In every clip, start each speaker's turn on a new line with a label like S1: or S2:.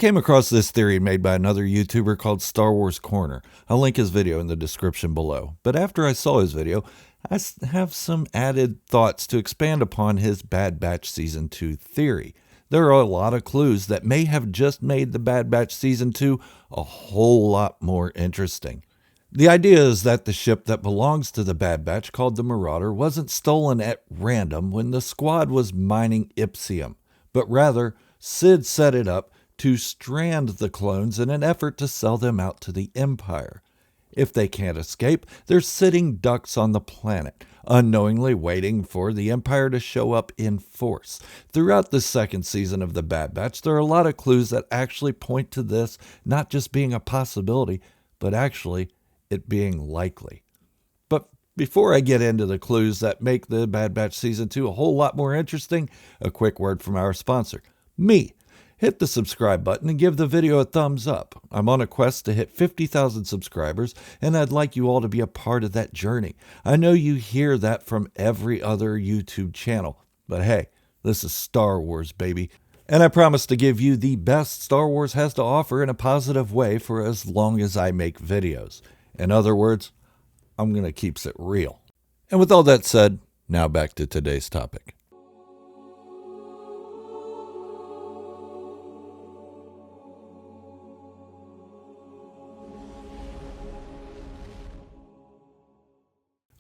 S1: came across this theory made by another YouTuber called Star Wars Corner. I'll link his video in the description below. But after I saw his video, I have some added thoughts to expand upon his Bad Batch Season 2 theory. There are a lot of clues that may have just made the Bad Batch Season 2 a whole lot more interesting. The idea is that the ship that belongs to the Bad Batch, called the Marauder, wasn't stolen at random when the squad was mining Ipsium, but rather Sid set it up to strand the clones in an effort to sell them out to the Empire. If they can't escape, they're sitting ducks on the planet, unknowingly waiting for the Empire to show up in force. Throughout the second season of the Bad Batch, there are a lot of clues that actually point to this not just being a possibility, but actually it being likely. But before I get into the clues that make the Bad Batch Season 2 a whole lot more interesting, a quick word from our sponsor, me. Hit the subscribe button and give the video a thumbs up. I'm on a quest to hit 50,000 subscribers, and I'd like you all to be a part of that journey. I know you hear that from every other YouTube channel, but hey, this is Star Wars, baby. And I promise to give you the best Star Wars has to offer in a positive way for as long as I make videos. In other words, I'm going to keep it real. And with all that said, now back to today's topic.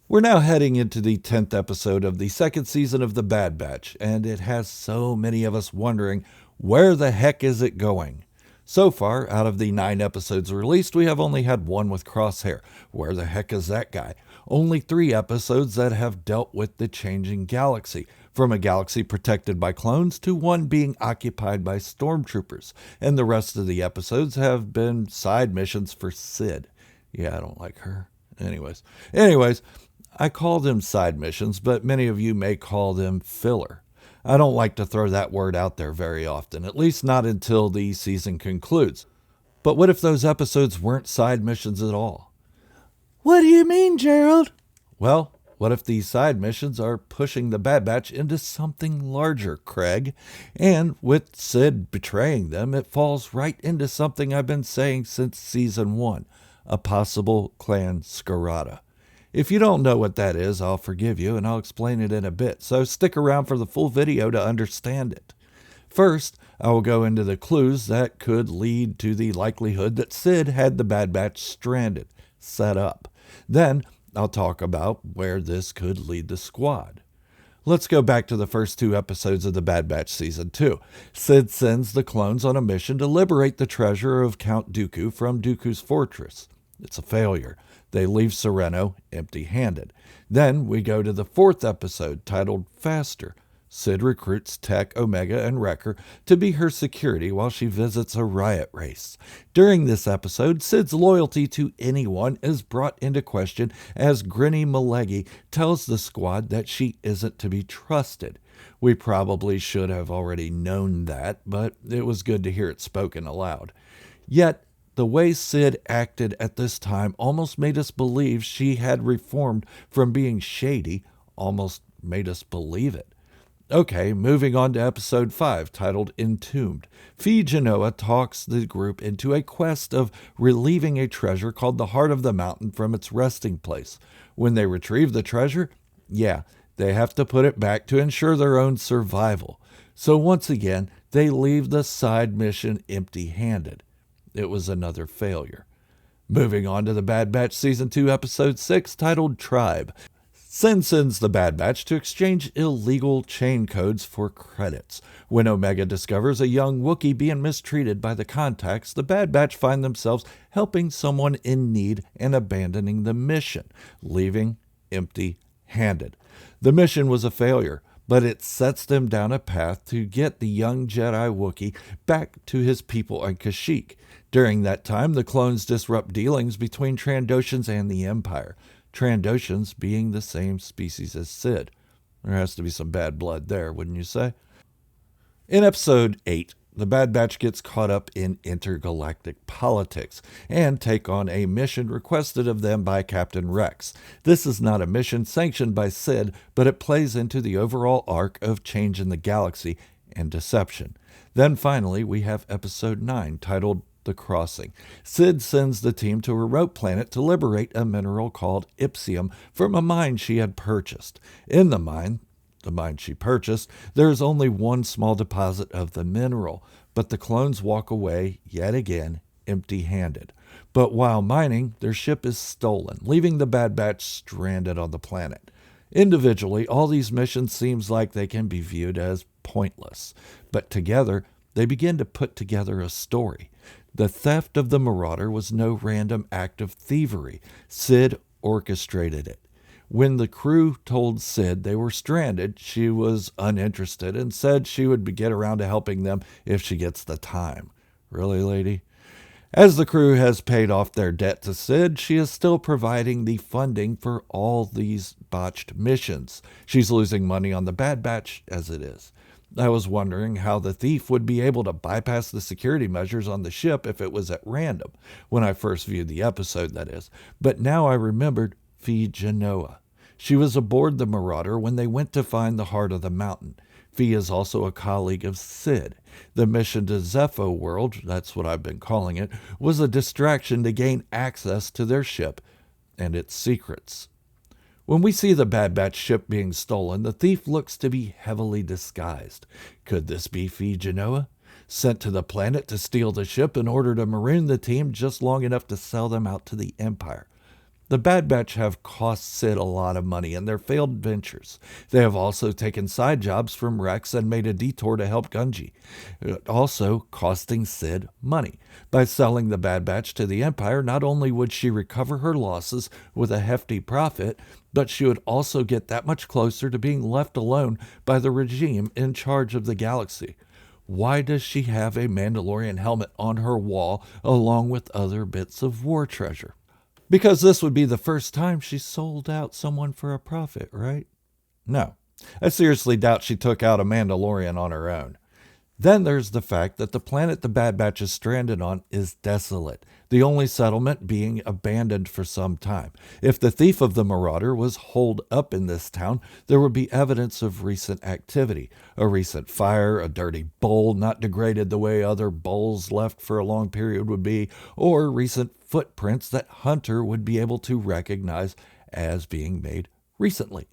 S1: We're now heading into the 10th episode of the second season of The Bad Batch, and it has so many of us wondering, where the heck is it going? So far, out of the 9 episodes released, we have only had one with Crosshair. Where the heck is that guy? Only 3 episodes that have dealt with the changing galaxy, from a galaxy protected by clones to one being occupied by stormtroopers, and the rest of the episodes have been side missions for Sid. Yeah, I don't like her. Anyways, I call them side missions, but many of you may call them filler. I don't like to throw that word out there very often, at least not until the season concludes. But what if those episodes weren't side missions at all? What do you mean, Gerald? Well, what if these side missions are pushing the Bad Batch into something larger, Craig? And with Sid betraying them, it falls right into something I've been saying since Season 1, a possible clan Scarada. If you don't know what that is, I'll forgive you, and I'll explain it in a bit, so stick around for the full video to understand it. First, I will go into the clues that could lead to the likelihood that Sid had the Bad Batch stranded, set up. Then, I'll talk about where this could lead the squad. Let's go back to the first 2 episodes of the Bad Batch Season 2. Sid sends the clones on a mission to liberate the treasure of Count Dooku from Dooku's fortress. It's a failure. They leave Sereno empty-handed. Then we go to the 4th episode, titled Faster. Sid recruits Tech, Omega, and Wrecker to be her security while she visits a riot race. During this episode, Sid's loyalty to anyone is brought into question as Grinny Malegi tells the squad that she isn't to be trusted. We probably should have already known that, but it was good to hear it spoken aloud. Yet, the way Sid acted at this time almost made us believe she had reformed from being shady, almost made us believe it. Okay, moving on to episode 5, titled Entombed. Phee Genoa talks the group into a quest of relieving a treasure called the Heart of the Mountain from its resting place. When they retrieve the treasure, they have to put it back to ensure their own survival. So once again, they leave the side mission empty-handed. It was another failure. Moving on to the Bad Batch Season 2, Episode 6, titled Tribe. Sid sends the Bad Batch to exchange illegal chain codes for credits. When Omega discovers a young Wookiee being mistreated by the contacts, the Bad Batch find themselves helping someone in need and abandoning the mission, leaving empty-handed. The mission was a failure, but it sets them down a path to get the young Jedi Wookiee back to his people on Kashyyyk. During that time, the clones disrupt dealings between Trandoshans and the Empire, Trandoshans being the same species as Sid. There has to be some bad blood there, wouldn't you say? In Episode 8, the Bad Batch gets caught up in intergalactic politics and take on a mission requested of them by Captain Rex. This is not a mission sanctioned by Sid, but it plays into the overall arc of change in the galaxy and deception. Then finally, we have episode 9, titled The Crossing. Sid sends the team to a remote planet to liberate a mineral called Ipsium from a mine she had purchased. In the mine she purchased, there is only one small deposit of the mineral, but the clones walk away, yet again, empty-handed. But while mining, their ship is stolen, leaving the Bad Batch stranded on the planet. Individually, all these missions seems like they can be viewed as pointless, but together, they begin to put together a story. The theft of the Marauder was no random act of thievery. Sid orchestrated it. When the crew told Sid they were stranded, she was uninterested and said she would get around to helping them if she gets the time. Really, lady? As the crew has paid off their debt to Sid, she is still providing the funding for all these botched missions. She's losing money on the Bad Batch as it is. I was wondering how the thief would be able to bypass the security measures on the ship if it was at random, when I first viewed the episode, that is. But now I remembered Phee Genoa. She was aboard the Marauder when they went to find the heart of the mountain. Phee is also a colleague of Sid. The mission to Zepho World, that's what I've been calling it, was a distraction to gain access to their ship and its secrets. When we see the Bad Batch ship being stolen, the thief looks to be heavily disguised. Could this be Phee Genoa? Sent to the planet to steal the ship in order to maroon the team just long enough to sell them out to the Empire. The Bad Batch have cost Sid a lot of money in their failed ventures. They have also taken side jobs from Rex and made a detour to help Gungi, also costing Sid money. By selling the Bad Batch to the Empire, not only would she recover her losses with a hefty profit, but she would also get that much closer to being left alone by the regime in charge of the galaxy. Why does she have a Mandalorian helmet on her wall along with other bits of war treasure? Because this would be the first time she sold out someone for a profit, right? No. I seriously doubt she took out a Mandalorian on her own. Then there's the fact that the planet the Bad Batch is stranded on is desolate, the only settlement being abandoned for some time. If the thief of the Marauder was holed up in this town, there would be evidence of recent activity. A recent fire, a dirty bowl not degraded the way other bowls left for a long period would be, or recent footprints that Hunter would be able to recognize as being made recently.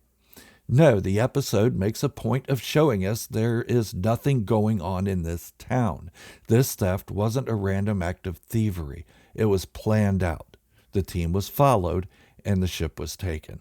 S1: No, the episode makes a point of showing us there is nothing going on in this town. This theft wasn't a random act of thievery. It was planned out. The team was followed, and the ship was taken.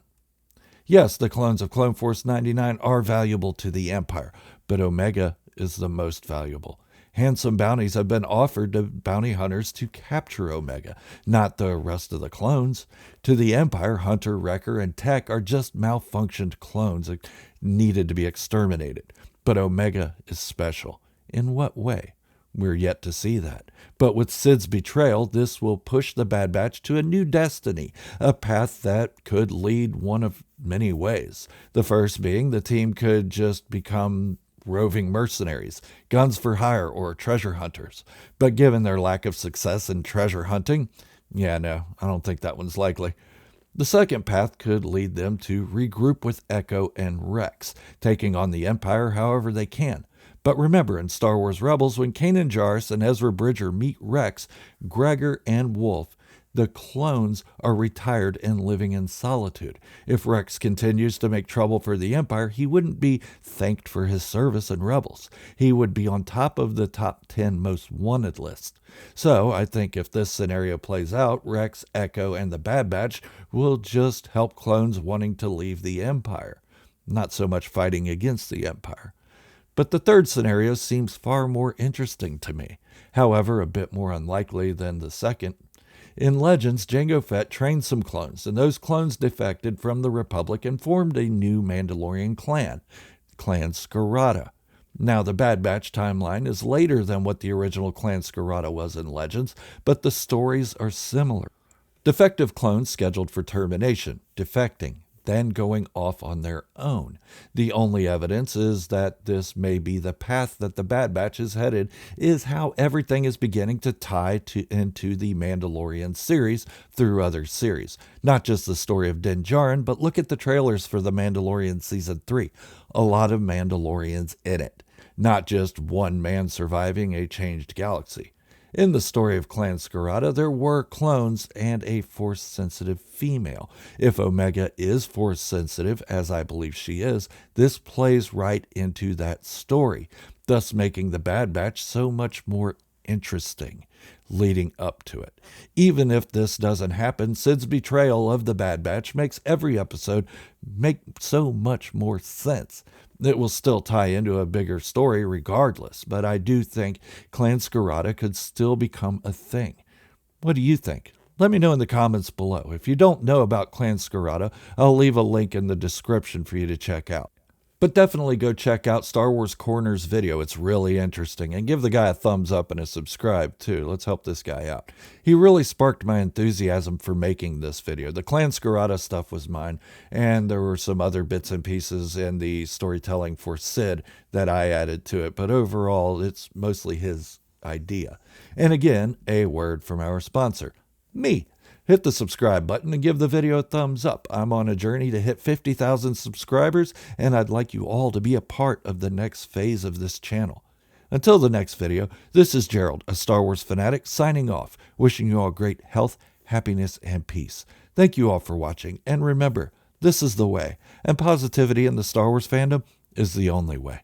S1: Yes, the clones of Clone Force 99 are valuable to the Empire, but Omega is the most valuable. Handsome bounties have been offered to bounty hunters to capture Omega, not the rest of the clones. To the Empire, Hunter, Wrecker, and Tech are just malfunctioned clones that needed to be exterminated. But Omega is special. In what way? We're yet to see that. But with Sid's betrayal, this will push the Bad Batch to a new destiny, a path that could lead one of many ways. The first being the team could just become roving mercenaries, guns for hire, or treasure hunters. But given their lack of success in treasure hunting, I don't think that one's likely. The second path could lead them to regroup with Echo and Rex, taking on the Empire however they can. But remember, in Star Wars Rebels, when Kanan Jarrus and Ezra Bridger meet Rex, Gregor, and Wolf, the clones are retired and living in solitude. If Rex continues to make trouble for the Empire, he wouldn't be thanked for his service in Rebels. He would be on top of the top 10 most wanted list. So I think if this scenario plays out, Rex, Echo, and the Bad Batch will just help clones wanting to leave the Empire, not so much fighting against the Empire. But the third scenario seems far more interesting to me, however a bit more unlikely than the second. In Legends, Jango Fett trained some clones, and those clones defected from the Republic and formed a new Mandalorian clan, Clan Skirata. Now, the Bad Batch timeline is later than what the original Clan Skirata was in Legends, but the stories are similar. Defective clones scheduled for termination, defecting, then going off on their own. The only evidence is that this may be the path that the Bad Batch is headed, is how everything is beginning to tie into the Mandalorian series through other series. Not just the story of Din Djarin, but look at the trailers for The Mandalorian Season 3. A lot of Mandalorians in it. not just one man surviving a changed galaxy. In the story of Clan Scarada, there were clones and a Force-sensitive female. If Omega is Force-sensitive, as I believe she is, this plays right into that story, thus making the Bad Batch so much more interesting leading up to it. Even if this doesn't happen, Sid's betrayal of the Bad Batch makes every episode make so much more sense. It will still tie into a bigger story regardless, but I do think Clan Scarada could still become a thing. What do you think? Let me know in the comments below. If you don't know about Clan Scarada, I'll leave a link in the description for you to check out. But definitely go check out Star Wars Corner's video. It's really interesting. And give the guy a thumbs up and a subscribe too. Let's help this guy out. He really sparked my enthusiasm for making this video. The Clan Scarada stuff was mine, and there were some other bits and pieces in the storytelling for Sid that I added to it. But overall, it's mostly his idea. And again, a word from our sponsor, me. Hit the subscribe button and give the video a thumbs up. I'm on a journey to hit 50,000 subscribers, and I'd like you all to be a part of the next phase of this channel. Until the next video, this is Gerald, a Star Wars fanatic, signing off, wishing you all great health, happiness, and peace. Thank you all for watching, and remember, this is the way, and positivity in the Star Wars fandom is the only way.